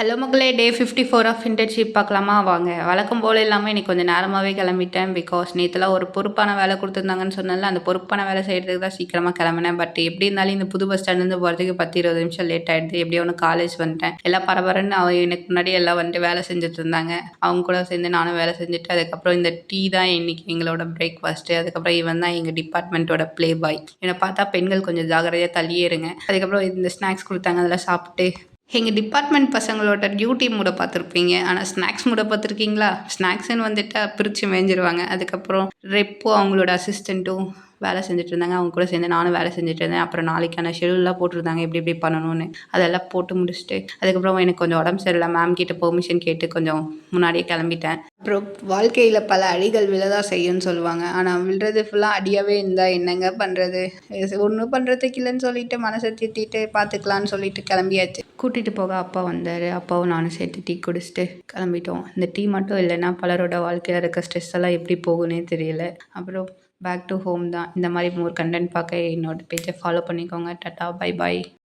Hello மக்களே! டே 54 of internship பார்க்கலாமா? வாங்க. வழக்கம் போல இல்லாம இன்னைக்கு கொஞ்சம் நேரமாவே கிளம்பிட்டேன். பிகாஸ் நேத்துலாம் ஒரு பொறுப்பான வேலை குடுத்துருந்தாங்கன்னு சொன்னேன்ல, அந்த பொறுப்பான வேலை செய்றதுக்கு தான் சீக்கிரமா கிளம்புனேன். பட் எப்படி இருந்தாலும் இந்த புது பஸ் ஸ்டாண்ட்லேருந்து போறதுக்கு 10, 20 நிமிஷம் லேட் ஆயிடுது. எப்படியோ ஒண்ணு காலேஜ் வந்துட்டேன். எல்லாம் பரபரன்னு எனக்கு முன்னாடி எல்லாம் வந்துட்டு வேலை செஞ்சுட்டு இருந்தாங்க. அவங்க கூட சேர்ந்து நானும் வேலை செஞ்சுட்டு, அதுக்கப்புறம் இந்த டீ தான் இன்னைக்கு எங்களோட பிரேக்ஃபாஸ்ட்டு. அதுக்கப்புறம் இவன் தான் எங்க டிபார்ட்மெண்ட்டோட ப்ளே பாய். இவன பார்த்தா பெண்கள் கொஞ்சம் ஜாக்கிரதையா தள்ளியே இருங்க. அதுக்கப்புறம் இந்த ஸ்நாக்ஸ் குடுத்தாங்க. அதெல்லாம் சாப்பிட்டு எங்கள் டிபார்ட்மெண்ட் பசங்களோட டியூட்டி மூட பார்த்துருப்பீங்க. ஆனால் ஸ்நாக்ஸ் மூட பார்த்துருக்கீங்களா? ஸ்நாக்ஸ்ன்னு வந்துட்டா பிரித்து மேய்ஞ்சிருவாங்க. அதுக்கப்புறம் ரெப்போ அவங்களோட அசிஸ்டண்ட்டும் வேலை செஞ்சுட்டு இருந்தாங்க. அவங்க கூட சேர்ந்து நானும் வேலை செஞ்சுட்டு இருந்தேன். அப்புறம் நாளைக்கான ஷெடியூல்லாம் போட்டிருந்தாங்க. எப்படி எப்படி பண்ணணும்னு. அதெல்லாம் போட்டு முடிச்சுட்டு, அதுக்கப்புறம் எனக்கு கொஞ்சம் உடம்பு சரியில்லை. மேம் கிட்ட பெர்மிஷன் கேட்டு கொஞ்சம் முன்னாடியே கிளம்பிட்டேன். அப்புறம் வாழ்க்கையில் பல அடிகள் விழதான் செய்யும்னு சொல்லுவாங்க. ஆனால் விழுறது ஃபுல்லாக அடியாகவே இருந்தால் என்னங்க பண்ணுறது? ஒன்றும் பண்ணுறதுக்கு இல்லைன்னு சொல்லிட்டு மனசை திட்டிட்டு பார்த்துக்கலான்னு சொல்லிட்டு கிளம்பியாச்சு. கூட்டிகிட்டு போக அப்பா வந்தார். அப்பாவும் நானும் சேர்த்து டீ குடிச்சிட்டு கிளம்பிட்டோம். இந்த டீ மட்டும் இல்லைன்னா பலரோட வாழ்க்கையில் இருக்க ஸ்ட்ரெஸ் எல்லாம் எப்படி போகுன்னே தெரியல. அப்புறம் பேக் டு ஹோம் தான். இந்த மாதிரி மோர் கண்டென்ட் பார்க்க என்னோட பேஜை ஃபாலோ பண்ணிக்கோங்க. Tata, bye bye.